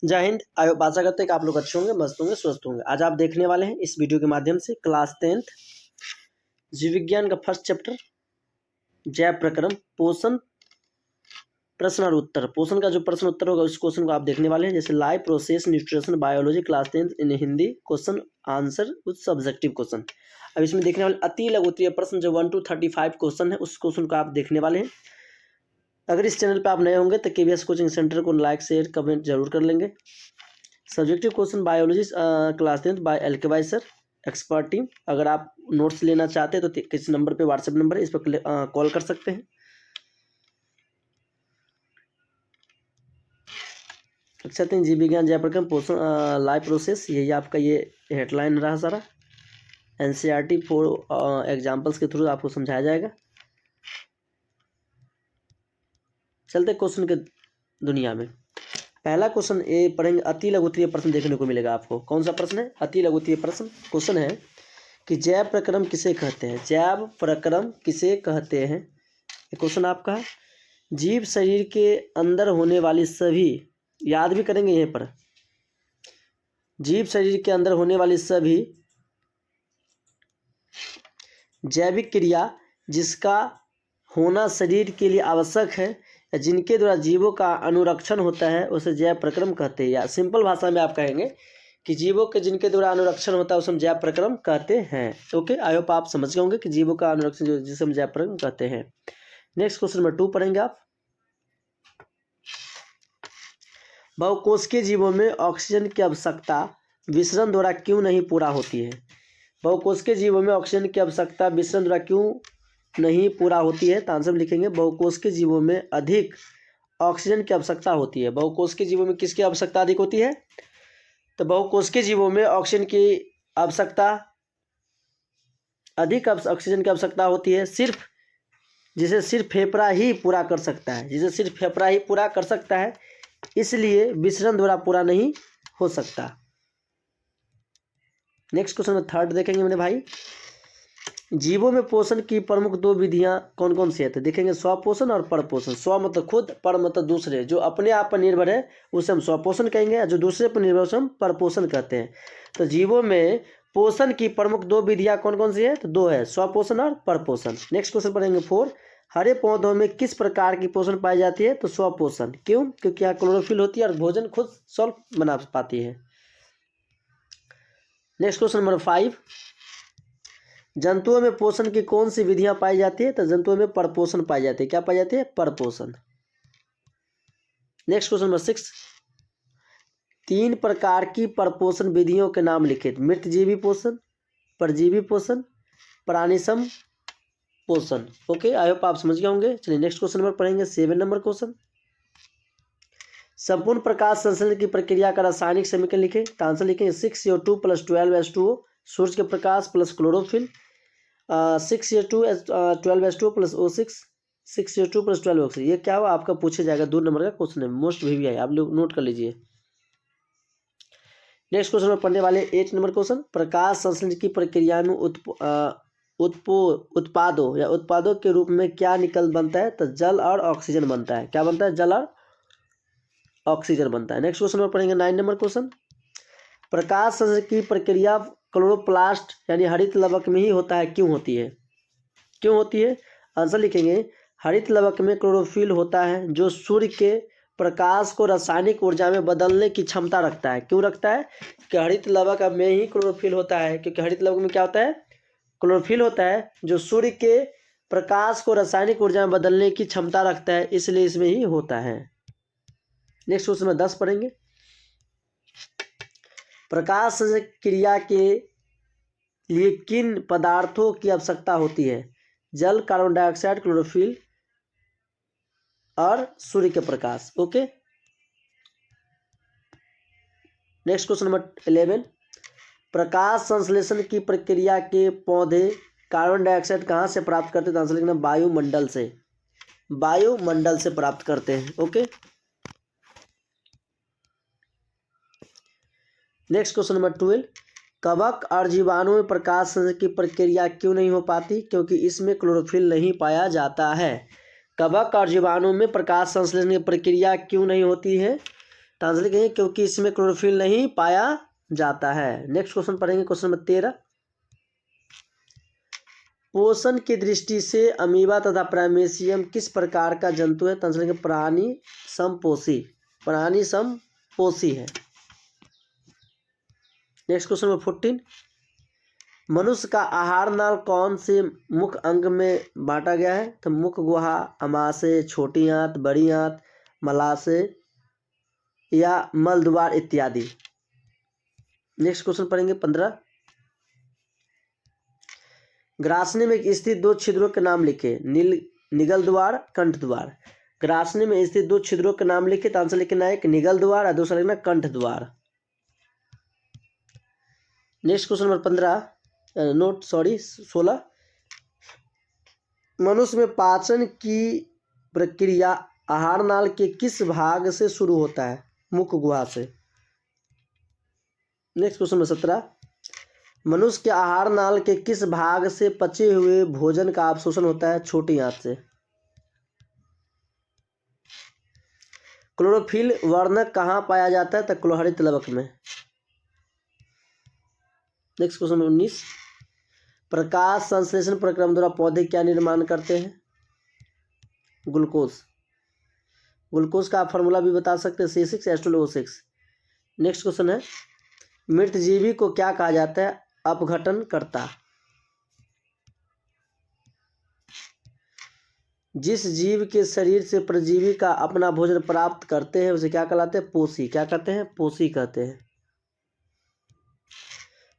जय हिंद। आशा करते हैं कि आप लोग अच्छे होंगे, मस्त होंगे, स्वस्थ होंगे। आज आप देखने वाले हैं इस वीडियो के माध्यम से क्लास 10th जीव विज्ञान का फर्स्ट चैप्टर जैव प्रक्रम पोषण प्रश्न और उत्तर। पोषण का जो प्रश्न उत्तर होगा उस क्वेश्चन को आप देखने वाले हैं, जैसे life process nutrition biology class 10th in Hindi question answer with subjective question. अब इसमें देखने वाले अति लघु उत्तरीय प्रश्न जो 1 to 35 क्वेश्चन है उस क्वेश्चन को आप देखने वाले हैं। अगर इस चैनल पर आप नए होंगे तो केवीएस कोचिंग सेंटर को लाइक शेयर कमेंट जरूर कर लेंगे। Subjective question biology class 10th by LK Y sir expert team. अगर आप नोट्स लेना चाहते हैं तो किस नंबर पे व्हाट्सएप नंबर है इस पर कॉल कर सकते हैं। कक्षा 3 जीव विज्ञान जैव प्रक्रम पोषण लाइफ प्रोसेस, यही आपका ये हेडलाइन रहा सारा। एनसीईआरटी 4 एग्जाम्पल्स के थ्रू आपको समझाया जाएगा। चलते क्वेश्चन के दुनिया में। पहला क्वेश्चन ये पढ़ेंगे, अति लघु उत्तरीय प्रश्न देखने को मिलेगा आपको। कौन सा प्रश्न है? अति लघु उत्तरीय प्रश्न। क्वेश्चन है कि जैव प्रक्रम किसे कहते हैं? जैव प्रक्रम किसे कहते हैं? ये क्वेश्चन आपका है। जीव शरीर के अंदर होने वाली सभी, याद भी करेंगे यहीं पर, जीव शरीर के अंदर होने वाली सभी जैविक क्रिया जिसका होना शरीर के लिए आवश्यक है, जिनके द्वारा जीवों का अनुरक्षण होता है, उसे जैव प्रक्रम कहते हैं। या सिंपल भाषा में आप कहेंगे कि जीवों के जिनके द्वारा अनुरक्षण होता है उसे हम जैव प्रक्रम कहते हैं। ओके, आई होप आप समझ गए होंगे कि जीवों का अनुरक्षण जिसे हम जैव प्रक्रम कहते हैं। नेक्स्ट क्वेश्चन नंबर 2 पढ़ेंगे आप। बहुकोशिकीय जीवों में ऑक्सीजन की आवश्यकता विसरण द्वारा क्यों नहीं पूरा होती है? बहुकोशिकीय जीवों में ऑक्सीजन की आवश्यकता विसरण द्वारा क्यों नहीं पूरा होती है? तो आंसर में लिखेंगे बहुकोशिकीय जीवों में अधिक ऑक्सीजन की आवश्यकता होती है। बहुकोशिकीय जीवों में किसकी आवश्यकता अधिक होती है? तो बहुकोशिकीय जीवों में ऑक्सीजन की आवश्यकता अधिक ऑक्सीजन की आवश्यकता होती है, सिर्फ जिसे सिर्फ फेफड़ा ही पूरा कर सकता है, जिसे सिर्फ फेफड़ा ही पूरा कर सकता है, इसलिए विसरण द्वारा पूरा नहीं हो सकता। नेक्स्ट क्वेश्चन में 3rd देखेंगे मेरे भाई। जीवों में पोषण की प्रमुख 2 विधियां कौन कौन सी है? तो देखेंगे स्वपोषण और परपोषण। स्व मतलब खुद, पर मतलब दूसरे। जो अपने आप पर निर्भर है उसे हम स्वपोषण कहेंगे, जो दूसरे पर निर्भर उसे हम परपोषण कहते हैं। तो जीवों में पोषण की प्रमुख 2 विधियां कौन कौन सी है? तो 2 है, स्वपोषण और परपोषण। नेक्स्ट क्वेश्चन पढ़ेंगे 4। हरे पौधों में किस प्रकार की पोषण पाई जाती है? तो स्वपोषण। क्यों? क्योंकि यहाँ क्लोरोफिल होती है और भोजन खुद स्वयं बना पाती है। Next question number 5। जंतुओं में पोषण की कौन सी विधियां पाई जाती है? तो जंतुओं में परपोषण पाई जाती है। क्या पाई जाती है? परपोषण। Next question number 6। 3 प्रकार की परपोषण विधियों के नाम लिखे। मृतजीवी पोषण, परजीवी पोषण, प्राणिसम पोषण। ओके, आई होप आप समझ गए होंगे। चलिए नेक्स्ट क्वेश्चन नंबर पढ़ेंगे, 7 नंबर क्वेश्चन। संपूर्ण प्रकाश संश्लेषण की प्रक्रिया का रासायनिक समीकरण लिखे। तो आंसर लिखेंगे 6CO2 + 12H2O। सूर्य के प्रकाश plus chlorophyll, 6CO2 12H2O + O6, 6CO2 + 12O6। ये क्या हुआ आपका? पूछे जाएगा 2 नंबर का क्वेश्चन है, मोस्ट भी है, आप लोग नोट कर लीजिए। नेक्स्ट क्वेश्चन में पढ़ने वाले 8 नंबर क्वेश्चन। प्रकाश संश्लेषण की प्रक्रिया में उत्पादों या उत्पादों के रूप में क्या निकल बनता है? तो जल और ऑक्सीजन बनता है। क्या बनता है? जल और ऑक्सीजन बनता है। नेक्स्ट क्वेश्चन में पढ़ेंगे 9 नंबर क्वेश्चन। प्रकाश संश्लेषण की प्रक्रिया क्लोरोप्लास्ट यानी हरित लवक में ही होता है, क्यों होती है? क्यों होती है? आंसर लिखेंगे हरित लवक में क्लोरोफिल होता है जो सूर्य के प्रकाश को रासायनिक ऊर्जा में बदलने की क्षमता रखता है। क्यों रखता है? कि हरित लवक में ही क्लोरोफिल होता है, क्योंकि हरित लवक में क्या होता है? क्लोरोफिल होता है जो सूर्य के प्रकाश को रासायनिक ऊर्जा में बदलने की क्षमता रखता है, इसलिए इसमें ही होता है। नेक्स्ट क्वेश्चन में 10 पढ़ेंगे। प्रकाश क्रिया के लिए किन पदार्थों की आवश्यकता होती है? जल, कार्बन डाइऑक्साइड, क्लोरोफिल और सूर्य के प्रकाश। Okay, next question number 11। प्रकाश संश्लेषण की प्रक्रिया के पौधे कार्बन डाइऑक्साइड कहाँ से प्राप्त करते हैं? तो आंसर लिखना वायुमंडल से। वायुमंडल से प्राप्त करते हैं। Okay, next question number 12। कवक और जीवाणु में प्रकाश संश्लेषण की प्रक्रिया क्यों नहीं हो पाती? क्योंकि इसमें क्लोरोफिल नहीं पाया जाता है। कवक और जीवाणु में प्रकाश संश्लेषण की प्रक्रिया क्यों नहीं होती है? तो आंसर लिखेंगे क्योंकि इसमें क्लोरोफिल नहीं पाया जाता है। नेक्स्ट क्वेश्चन पढ़ेंगे, क्वेश्चन नंबर 13। पोषण की दृष्टि से अमीबा तथा प्राइमेशियम किस प्रकार का जंतु है? तो आंसर लिखेंगे प्राणी समपोषी, प्राणी समपोषी है। Next question number 14। मनुष्य का आहार नाल कौन से मुख्य अंग में बांटा गया है? तो मुख गुहा, अमाशय, छोटी आंत, बड़ी आंत, मलाशय या मल द्वार इत्यादि। नेक्स्ट क्वेश्चन पढ़ेंगे 15। ग्रासनी में स्थित दो छिद्रों के नाम लिखे। निगल द्वार, कंठ द्वार। ग्रासनी में स्थित दो छिद्रों के नाम लिखे, तो आंसर लिखना है एक निगल द्वार और दूसरा लिखना कंठ द्वार। Next question number 16। मनुष्य में पाचन की प्रक्रिया आहार नाल के किस भाग से शुरू होता है? मुख गुहा से। Next question number 17। मनुष्य के आहार नाल के किस भाग से पचे हुए भोजन का अवशोषण होता है? छोटी आंत से। क्लोरोफिल वर्णक कहाँ पाया जाता है? तो क्लोहरित लवक में। Next question 19। प्रकाश संश्लेषण प्रक्रम द्वारा पौधे क्या निर्माण करते हैं? ग्लूकोज। ग्लूकोज का आप फार्मूला भी बता सकते हैं, C6H12O6। नेक्स्ट क्वेश्चन है, मृत जीवी को क्या कहा जाता है? अपघटन करता। जिस जीव के शरीर से परजीवी का अपना भोजन प्राप्त करते हैं उसे क्या कहलाते हैं? पोषी। क्या कहते हैं? पोषी कहते हैं।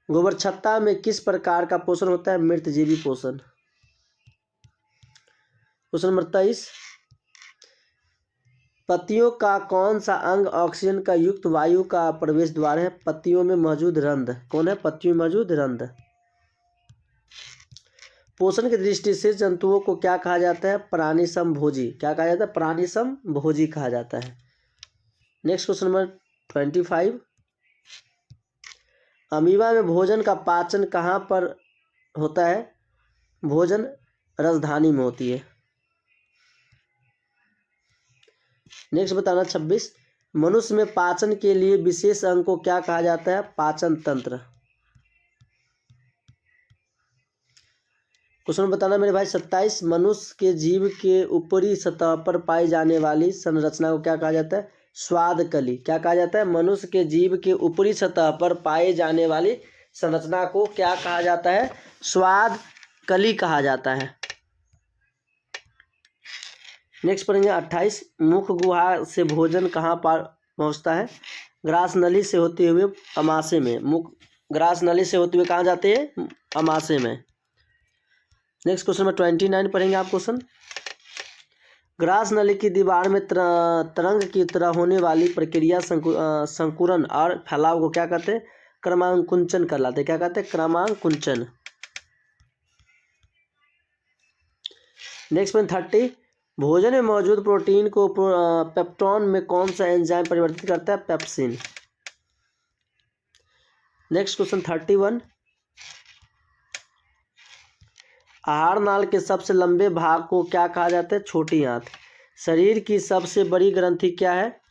गोबर छत्ता में किस प्रकार का पोषण होता है? मृत जीवी पोषण। Question number 23। पत्तियों का कौन सा अंग ऑक्सीजन का युक्त वायु का प्रवेश द्वार है? पत्तियों में मौजूद रंध्र। कौन है? पत्तियों में मौजूद रंध्र। पोषण की दृष्टि से जंतुओं को क्या कहा जाता है? प्राणी समभोजी। क्या कहा जाता है? प्राणी समभोजी कहा जाता है। Next question number 25। अमीबा में भोजन का पाचन कहाँ पर होता है? भोजन राजधानी में होती है। नेक्स्ट बताना 26। मनुष्य में पाचन के लिए विशेष अंग को क्या कहा जाता है? पाचन तंत्र। क्वेश्चन बताना मेरे भाई 27। मनुष्य के जीव के ऊपरी सतह पर पाई जाने वाली संरचना को क्या कहा जाता है? स्वाद कली। क्या कहा जाता है? मनुष्य के जीव के ऊपरी सतह पर पाए जाने वाली संरचना को क्या कहा जाता है? स्वाद कली कहा जाता है। नेक्स्ट पढ़ेंगे 28। मुख गुहा से भोजन कहाँ पर पहुँचता है? ग्रास नली से होते हुए अमाशय में। मुख ग्रास नली से होते हुए कहाँ जाते हैं? अमाशय में। नेक्स्ट क्वेश्चन नंबर 29 पढ़ेंगे आप क्वेश्चन। ग्रास नली की दीवार में तरंग की तरह होने वाली प्रक्रिया संकुरण और फैलाव को क्या कहते हैं? क्रमांकुंचन कहलाते हैं। क्या कहते हैं? क्रमांकुंचन। Next point 30। भोजन में मौजूद प्रोटीन को पेप्टोन में कौन सा एंजाइम परिवर्तित करता है? पेप्सिन। Next question 31। आहार नाल के सबसे लंबे भाग को क्या कहा जाता है? छोटी आंत। शरीर की सबसे बड़ी ग्रंथि क्या है?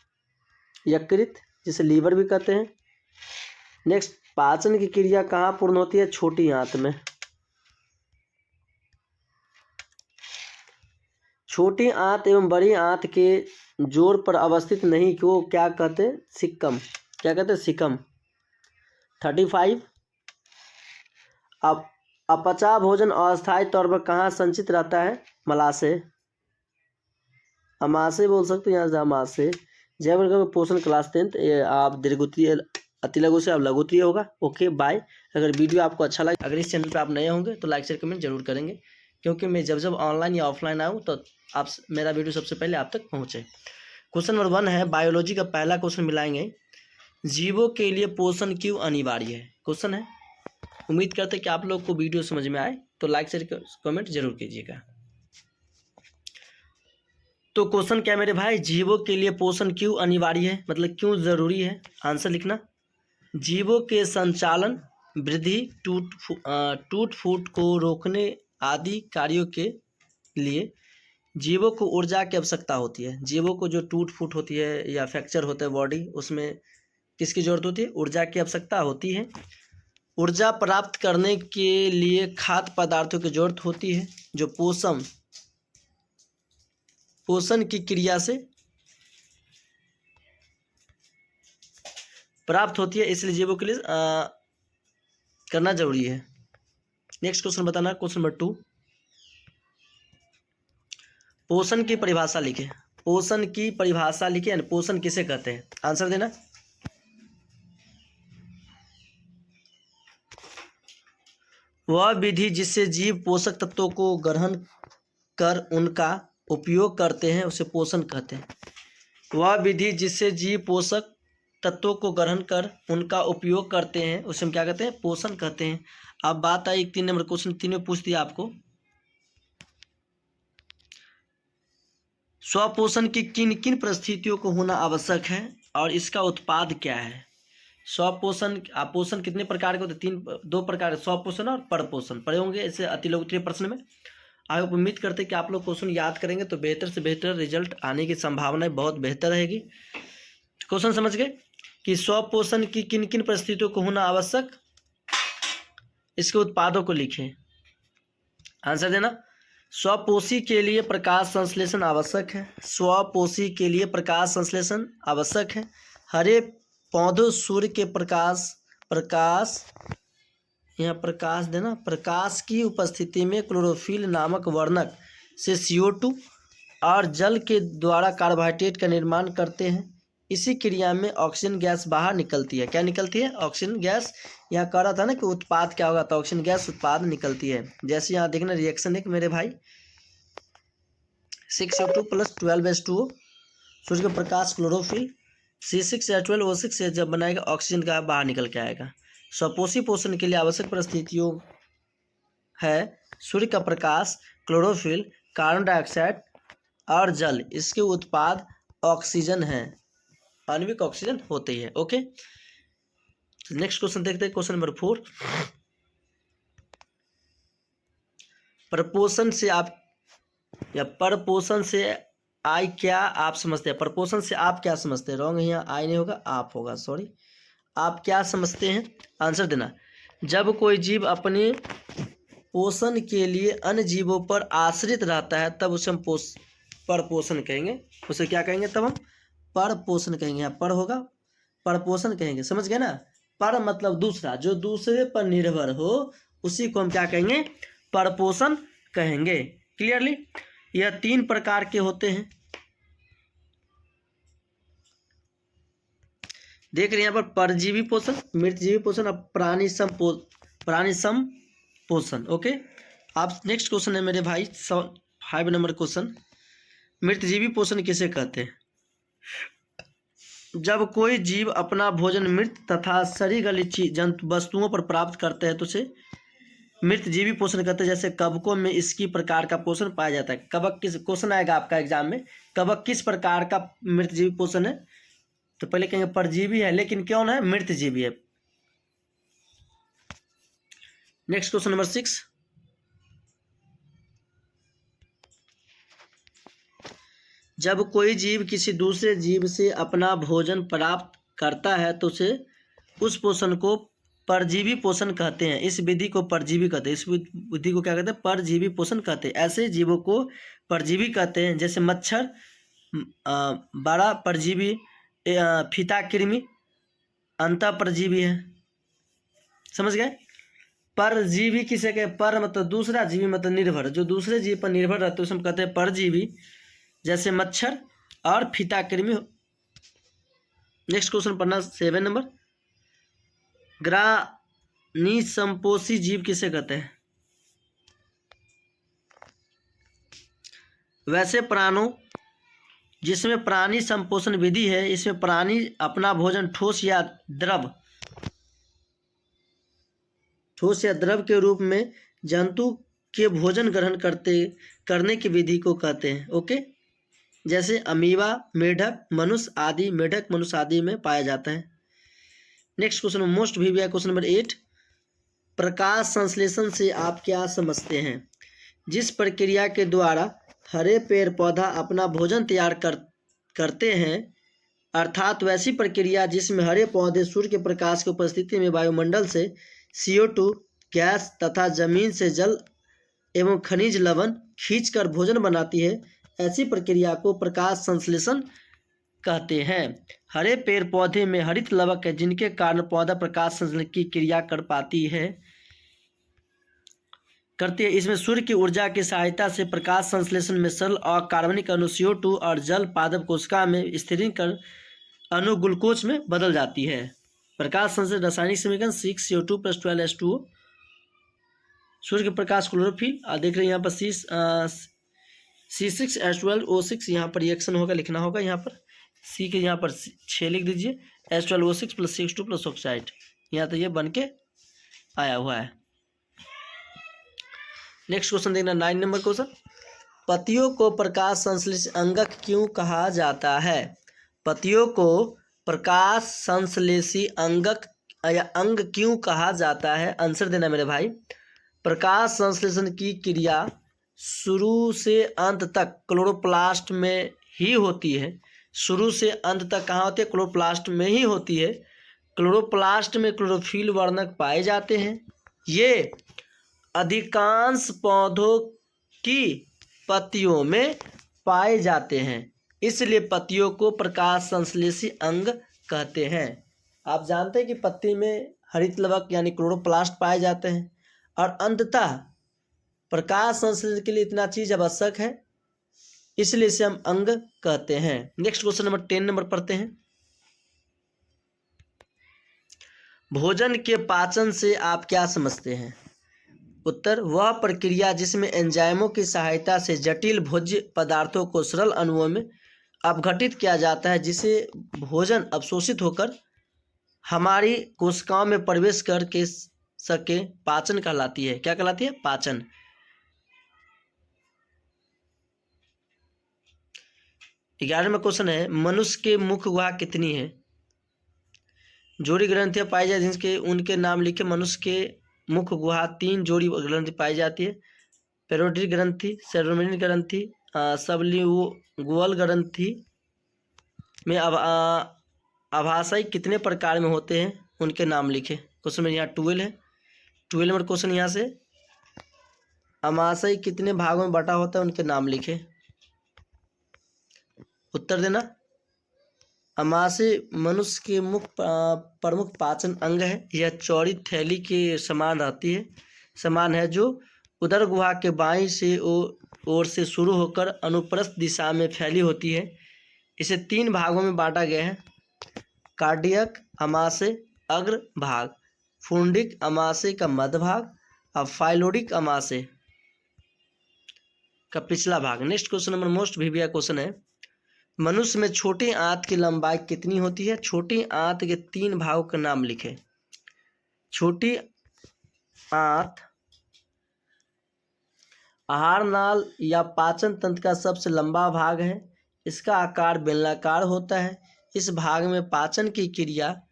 यकृत, जिसे लीवर भी कहते हैं। नेक्स्ट, पाचन की क्रिया कहाँ पूर्ण होती है? छोटी आंत में। छोटी आंत एवं बड़ी आंत के जोड़ पर अवस्थित नहीं को क्या कहते हैं? सिक्कम। क्या कहते हैं? सिक्कम। 35। अब अपचा भोजन अस्थायी तौर पर कहाँ संचित रहता है? मलाशय, अमाशय बोल सकते हैं, यहाँ से अमाशय। जय वर्ग में पोषण क्लास 10th। आप दीर्घोत्तरीय अति लघु से आप लघुत्तरीय होगा। Okay bye. अगर वीडियो आपको अच्छा लगे, अगर इस चैनल पर आप नए होंगे तो लाइक शेयर कमेंट जरूर करेंगे, क्योंकि मैं जब जब ऑनलाइन या ऑफलाइन आऊँ तो आप मेरा वीडियो सबसे पहले आप तक पहुँचे। क्वेश्चन नंबर 1 है, बायोलॉजी का पहला क्वेश्चन मिलाएंगे, जीवों के लिए पोषण क्यों अनिवार्य है? क्वेश्चन है। उम्मीद करते हैं कि आप लोग को वीडियो समझ में आए, तो लाइक शेयर कमेंट जरूर कीजिएगा। तो क्वेश्चन क्या मेरे भाई? जीवों के लिए पोषण क्यों अनिवार्य है, मतलब क्यों जरूरी है? आंसर लिखना। जीवों के संचालन, वृद्धि, टूट फूट को रोकने आदि कार्यों के लिए जीवों को ऊर्जा की आवश्यकता होती है। जीवों को जो टूट फूट होती है या फ्रैक्चर होता है बॉडी, उसमें किसकी जरूरत होती है? ऊर्जा की आवश्यकता होती है। ऊर्जा प्राप्त करने के लिए खाद्य पदार्थों की जरूरत होती है जो पोषण की क्रिया से प्राप्त होती है, इसलिए जीवों के लिए करना जरूरी है। नेक्स्ट क्वेश्चन बताना, क्वेश्चन नंबर 2। पोषण की परिभाषा लिखे। पोषण की परिभाषा लिखे, यानी पोषण किसे कहते हैं? आंसर देना। वह विधि जिससे जीव पोषक तत्वों को ग्रहण कर उनका उपयोग करते हैं उसे पोषण कहते हैं। वह विधि जिससे जीव पोषक तत्वों को ग्रहण कर उनका उपयोग करते हैं उसे हम क्या कहते हैं? पोषण कहते हैं। अब बात आई 3 नंबर क्वेश्चन, 3 में पूछ दिया आपको, स्वपोषण की किन किन परिस्थितियों को होना आवश्यक है और इसका उत्पाद क्या है? स्वपोषण पोषण कितने प्रकार के होते हैं? 2 प्रकार, स्वपोषण और परपोषण पढ़े होंगे इसे अति लोकप्रिय प्रश्न में। आप उम्मीद करते हैं कि आप लोग क्वेश्चन याद करेंगे तो बेहतर से बेहतर रिजल्ट आने की संभावना बहुत बेहतर रहेगी। क्वेश्चन समझ गए कि स्वपोषण की किन किन परिस्थितियों को होना आवश्यक, इसके उत्पादों को लिखें। आंसर देना। स्वपोषी के लिए प्रकाश संश्लेषण आवश्यक है। स्वपोषी के लिए प्रकाश संश्लेषण आवश्यक है। हरे पौधों सूर्य के प्रकाश यहाँ प्रकाश देना, प्रकाश की उपस्थिति में क्लोरोफिल नामक वर्णक से CO2 और जल के द्वारा कार्बोहाइड्रेट का निर्माण करते हैं। इसी क्रिया में ऑक्सीजन गैस बाहर निकलती है। क्या निकलती है? Oxygen gas. यहाँ कह रहा था ना कि उत्पाद क्या होगा, तो ऑक्सीजन गैस उत्पाद निकलती है। जैसे यहाँ देखना रिएक्शन है कि मेरे भाई 6O2 + 12H2O, सूर्य का प्रकाश क्लोरोफिल, C6H12O6 से जब बनाएगा ऑक्सीजन का बाहर निकल के आएगा। स्वपोषी पोषण के लिए आवश्यक परिस्थितियों है सूर्य का प्रकाश, क्लोरोफिल, कार्बन डाइऑक्साइड और जल। इसके उत्पाद ऑक्सीजन है, आणविक ऑक्सीजन होते ही है। ओके, नेक्स्ट क्वेश्चन देखते हैं, क्वेश्चन नंबर 4। प्रपोषण से आप या परपोषण से आई क्या आप समझते हैं? प्रपोषण से आप क्या समझते हैं? रॉन्ग, यहाँ आई नहीं होगा, आप होगा, सॉरी। आप क्या समझते हैं? आंसर देना। जब कोई जीव अपने पोषण के लिए अन्य जीवों पर आश्रित रहता है तब उसे हम परपोषण कहेंगे। उसे क्या कहेंगे? तब हम परपोषण कहेंगे। यहाँ पर होगा, परपोषण कहेंगे। समझ गए ना? पर मतलब दूसरा, जो दूसरे पर निर्भर हो उसी को हम क्या कहेंगे? परपोषण कहेंगे। क्लियरली? यह 3 प्रकार के होते हैं। देख रहे हैं यहाँ पर परजीवी पोषण, मृतजीवी पोषण और प्राणी सम पोषण। ओके, आप नेक्स्ट क्वेश्चन है मेरे भाई 5 नंबर क्वेश्चन। मृतजीवी पोषण किसे कहते हैं? जब कोई जीव अपना भोजन मृत तथा सड़ी गली जंतु वस्तुओं पर प्राप्त करते हैं तो उसे मृतजीवी पोषण कहते हैं। जैसे कबकों में इसकी प्रकार का पोषण पाया जाता है। कबक किस, क्वेश्चन आएगा आपका एग्जाम में, कबक किस प्रकार का मृतजीवी पोषण है? तो पहले कहेंगे परजीवी है, लेकिन क्यों है? मृतजीवी है। Next question number 6। जब कोई जीव किसी दूसरे जीव से अपना भोजन प्राप्त करता है तो उसे उस पोषण को परजीवी पोषण कहते हैं। इस विधि को परजीवी कहते हैं। इस विधि को क्या कहते हैं? परजीवी पोषण कहते हैं। ऐसे जीवों को परजीवी कहते हैं जैसे मच्छर, बड़ा परजीवी, फीता कृमि अंतः परजीवी है। समझ गए? परजीवी किसे कहे? पर मतलब दूसरा, जीवी मतलब निर्भर, जो दूसरे जीव पर निर्भर रहते हैं उसे हम कहते हैं परजीवी, जैसे मच्छर और फीता कृमि। नेक्स्ट क्वेश्चन पढ़ना 7 नंबर। ग्रानिसंपोषी जीव किसे कहते हैं? वैसे प्राणों जिसमें प्राणी संपोषण विधि है, इसमें प्राणी अपना भोजन ठोस या द्रव के रूप में जंतु के भोजन ग्रहण करने की विधि को कहते हैं। ओके, जैसे अमीबा, मेढक, मनुष्य आदि में पाया जाता है। नेक्स्ट क्वेश्चन मोस्ट भी क्वेश्चन नंबर 8। प्रकाश संश्लेषण से आप क्या समझते हैं? जिस प्रक्रिया के द्वारा हरे पेड़ पौधा अपना भोजन तैयार करते हैं, अर्थात वैसी प्रक्रिया जिसमें हरे पौधे सूर्य के प्रकाश की उपस्थिति में वायुमंडल से CO2 गैस तथा जमीन से जल एवं खनिज लवण खींचकर भोजन बनाती है, ऐसी प्रक्रिया को प्रकाश संश्लेषण कहते हैं। हरे पेड़ पौधे में हरित लवक है, जिनके कारण पौधा प्रकाश संश्लेषण की क्रिया करती है। इसमें सूर्य की ऊर्जा की सहायता से प्रकाश संश्लेषण में सरल और कार्बनिक अणु CO2 और जल पादप कोशिका में स्थिरीकरण अणु ग्लूकोज में बदल जाती है। प्रकाश संश्लेषण रासायनिक समीकरण 6CO2 + 12H2O। सूर्य के प्रकाश क्लोरोफिल देख रहे हैं यहाँ पर C6H12O6 यहाँ पर रिएक्शन होगा, लिखना होगा यहाँ पर C के यहाँ पर 6 लिख दीजिए, H12O6 + CH2 + ऑक्साइड, यहाँ तो ये बन के आया हुआ है। नेक्स्ट क्वेश्चन देखना 9 नंबर क्वेश्चन, पत्तियों को प्रकाश संश्लेषी अंगक क्यों कहा जाता है? पत्तियों को प्रकाश संश्लेषी अंगक या अंग क्यों कहा जाता है? आंसर देना मेरे भाई। प्रकाश संश्लेषण की क्रिया शुरू से अंत तक क्लोरोप्लास्ट में ही होती है। शुरू से अंत तक कहाँ होती है? क्लोरोप्लास्ट में ही होती है। क्लोरोप्लास्ट में क्लोरोफिल वर्णक पाए जाते हैं। ये अधिकांश पौधों की पत्तियों में पाए जाते हैं, इसलिए पत्तियों को प्रकाश संश्लेषी अंग कहते हैं। आप जानते हैं कि पत्ती में हरित लवक यानी क्लोरोप्लास्ट पाए जाते हैं और अंततः प्रकाश संश्लेषण के लिए इतना चीज आवश्यक है, इसलिए इसे हम अंग कहते हैं। नेक्स्ट क्वेश्चन नंबर 10 नंबर पढ़ते हैं। भोजन के पाचन से आप क्या समझते हैं? उत्तर, वह प्रक्रिया जिसमें एंजाइमों की सहायता से जटिल भोज्य पदार्थों को सरल अणुओं में अपघटित किया जाता है, जिसे भोजन अवशोषित होकर हमारी कोशिकाओं में प्रवेश करके सके, पाचन कहलाती है। क्या कहलाती है? पाचन। 11वां क्वेश्चन है, मनुष्य के मुख गुहा कितनी है? जोड़ी ग्रंथियां पाई जाती हैं, जिनके उनके नाम लिखे। मनुष्य के मुख गुहा 3 जोड़ी ग्रंथि पाई जाती है। पेरोटिड ग्रंथि, सेरोटोनिन ग्रंथि, सबलिंगुअल ग्रंथि में आभाशय कितने प्रकार में होते हैं? उनके नाम लिखे। क्वेश्चन में यहाँ 12 है। 12 नंबर क्वेश्चन यहाँ से, अमाशय कितने भागों में बटा होता है? उनके नाम लिखे। उत्तर देना। अमाशय मनुष्य के प्रमुख पाचन अंग है। यह चौड़ी थैली के समान रहती है, समान है, जो उदर गुहा के बाईं से ओर से शुरू होकर अनुप्रस्थ दिशा में फैली होती है। इसे 3 भागों में बांटा गया है। कार्डियक अमाशय अग्र भाग, फुंडिक अमाशय का मध्य भाग और फाइलोडिक अमाशय का पिछला भाग। Next question number most VVI question है, मनुष्य में छोटी आंत की लंबाई कितनी होती है? छोटी आंत के 3 भागों के नाम लिखे। छोटी आंत आहार नाल या पाचन तंत्र का सबसे लंबा भाग है। इसका आकार बेलनाकार होता है। इस भाग में पाचन की क्रिया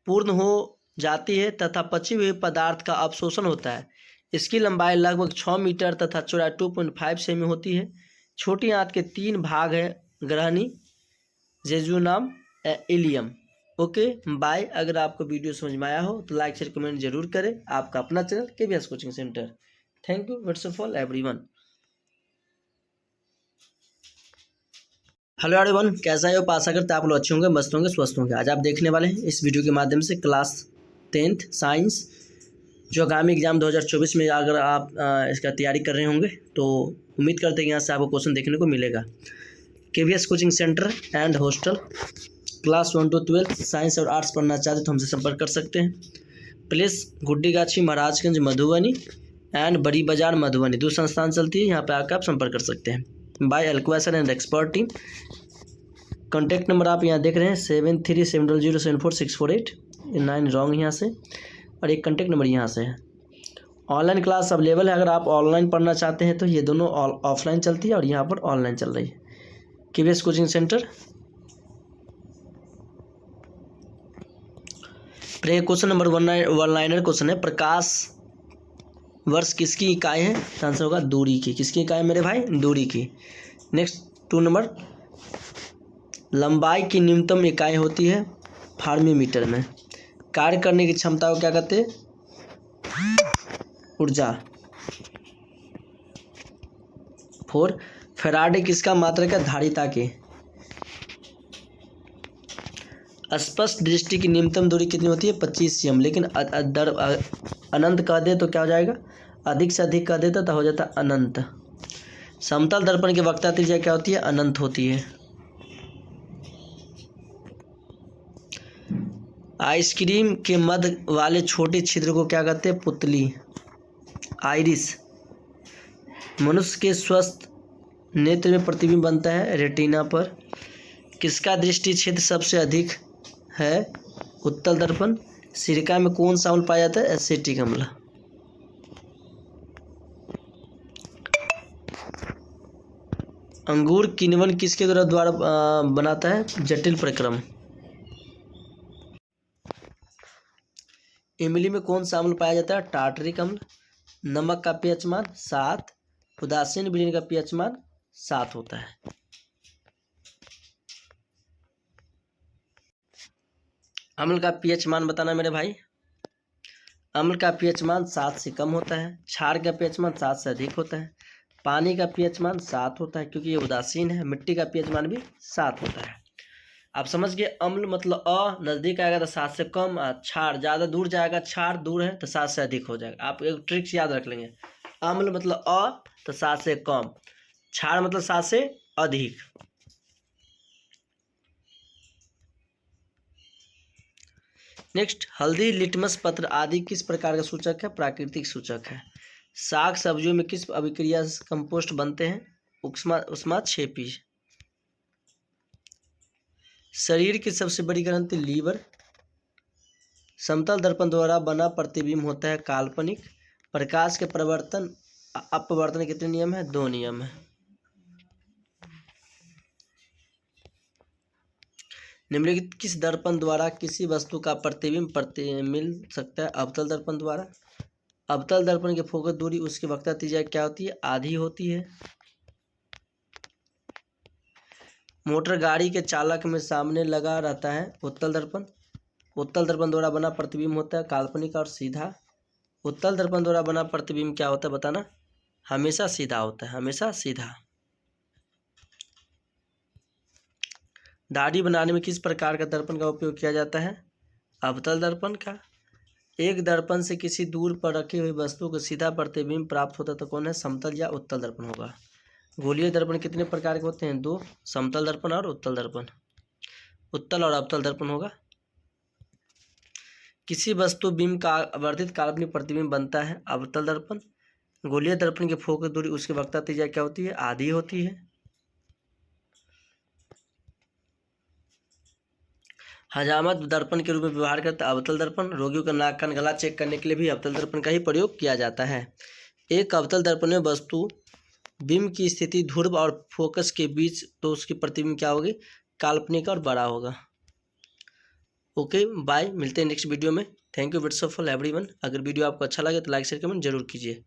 पूर्ण हो जाती है तथा पचे हुए पदार्थ का अवशोषण होता है। इसकी लंबाई लगभग 6 मीटर तथा चौड़ाई 2.5 सेमी होती है। छोटी आंत के 3 भाग हैं, ग्रहणी, जेजुनाम, इलियम। Okay bye. अगर आपको वीडियो समझ में आया हो तो लाइक शेयर कमेंट जरूर करें। आपका अपना channel KVS coaching centre. Thank you WhatsApp for everyone. Hello everyone, कैसा है? आशा करते आप लोग अच्छे होंगे, मस्त होंगे, स्वस्थ होंगे। आज आप देखने वाले हैं इस वीडियो के माध्यम से क्लास 10th साइंस, जो आगामी एग्जाम 2024 में अगर आप इसका तैयारी कर रहे होंगे तो उम्मीद करते हैं कि यहाँ से आपको क्वेश्चन देखने को मिलेगा। KVS coaching centre and hostel, class 1 to 12 science और आर्ट्स पढ़ना चाहते तो हमसे संपर्क कर सकते हैं। प्लेस गुड्डीगाछी, महाराजगंज, मधुबनी एंड बड़ी बाजार, मधुबनी। 2 संस्थान चलती है, यहाँ पर आकर आप संपर्क कर सकते हैं। बाय एल्क्वेसन and expert team. Contact number आप यहाँ देख रहे हैं 7370074648। 9 रॉन्ग यहाँ से, और एक कॉन्टैक्ट नंबर यहाँ से है। ऑनलाइन क्लास अवेलेबल है। अगर आप ऑनलाइन पढ़ना चाहते हैं तो ये दोनों ऑफलाइन चलती है और यहाँ पर ऑनलाइन चल रही है। KVS coaching centre. Question number 1 liner question है, प्रकाश वर्ष किसकी इकाई है? आंसर होगा दूरी की। किसकी इकाई मेरे भाई? दूरी की। नेक्स्ट 2 नंबर, लंबाई की न्यूनतम इकाई होती है फार्मीमीटर में। कार्य करने की क्षमता को क्या कहते हैं? ऊर्जा। 4, फैराडे किसका मात्रक है? धारिता के। स्पष्ट दृष्टि की न्यूनतम दूरी कितनी होती है? 25 cm। लेकिन अनंत कह दे तो क्या हो जाएगा? अधिक से अधिक कह देता तो हो जाता अनंत। समतल दर्पण की वक्रता त्रिज्या क्या होती है? अनंत होती है। आइसक्रीम के मध्य वाले छोटे छिद्र को क्या कहते हैं? पुतली, आइरिस। मनुष्य के स्वस्थ नेत्र में प्रतिबिंब बनता है रेटिना पर। किसका दृष्टि क्षेत्र सबसे अधिक है? उत्तल दर्पण। सिरका में कौन सा अम्ल पाया जाता है? एसिटिक अम्ल। अंगूर किण्वन किसके द्वारा बनाता है? जटिल प्रक्रम। इमली में कौन सा अम्ल पाया जाता है? टार्टरिक अम्ल। नमक का पीएच मान 7, उदासीन विलीन का पीएच मान 7 होता है। अम्ल का पीएच मान बताना मेरे भाई। अम्ल का पीएच मान 7 से कम होता है। क्षार का पीएच मान 7 से अधिक होता है। पानी का पीएच मान 7 होता है क्योंकि ये उदासीन है। मिट्टी का पीएच मान भी 7 होता है। आप समझ गए, अम्ल मतलब नज़दीक आएगा तो 7 से कम, क्षार ज़्यादा दूर जाएगा, क्षार दूर है तो 7 से अधिक हो जाएगा। आप एक ट्रिक्स याद रख लेंगे, अम्ल मतलब तो 7 से कम, क्षार मतलब 7 से अधिक। नेक्स्ट, हल्दी, लिटमस पत्र आदि किस प्रकार का सूचक है? प्राकृतिक सूचक है। साग सब्जियों में किस अभिक्रिया से कंपोस्ट बनते हैं? उष्माक्षेपी। शरीर की सबसे बड़ी ग्रंथि लीवर। समतल दर्पण द्वारा बना प्रतिबिंब होता है काल्पनिक। प्रकाश के परिवर्तन अपवर्तन कितने नियम है? 2 नियम है। निम्नलिखित किस दर्पण द्वारा किसी वस्तु का प्रतिबिंब मिल सकता है? अवतल दर्पण द्वारा। अवतल दर्पण की फोकस दूरी उसकी वक्रता त्रिज्या क्या होती है? आधी होती है। मोटर गाड़ी के चालक में सामने लगा रहता है उत्तल दर्पण। उत्तल दर्पण द्वारा बना प्रतिबिंब होता है काल्पनिक और सीधा। उत्तल दर्पण द्वारा बना प्रतिबिंब क्या होता है बताना? हमेशा सीधा होता है, हमेशा सीधा। दाढ़ी बनाने में किस प्रकार का दर्पण का उपयोग किया जाता है? अवतल दर्पण का। एक दर्पण से किसी दूर पर रखी हुई वस्तु को सीधा प्रतिबिंब प्राप्त होता तो कौन है? समतल या उत्तल दर्पण होगा। गोलीय दर्पण कितने प्रकार के होते हैं? 2, समतल दर्पण और उत्तल दर्पण। उत्तल और अवतल दर्पण होगा। किसी वस्तु बिंब का आवर्धित काल्पनिक प्रतिबिंब बनता है अवतल दर्पण। गोलीय दर्पण की फोकस दूरी उसकी वक्रता त्रिज्या क्या होती है? आधी होती है। हजामत दर्पण के रूप में व्यवहार करता है अवतल दर्पण। रोगियों का नाक कान गला चेक करने के लिए भी अवतल दर्पण का ही प्रयोग किया जाता है। एक अवतल दर्पण में वस्तु बिंब की स्थिति ध्रुव और फोकस के बीच तो उसकी प्रतिबिंब क्या होगी? काल्पनिक और बड़ा होगा। ओके बाय, मिलते हैं नेक्स्ट वीडियो में। Thank you waits for everyone. अगर वीडियो आपको अच्छा लगे तो लाइक शेयर कमेंट जरूर कीजिए।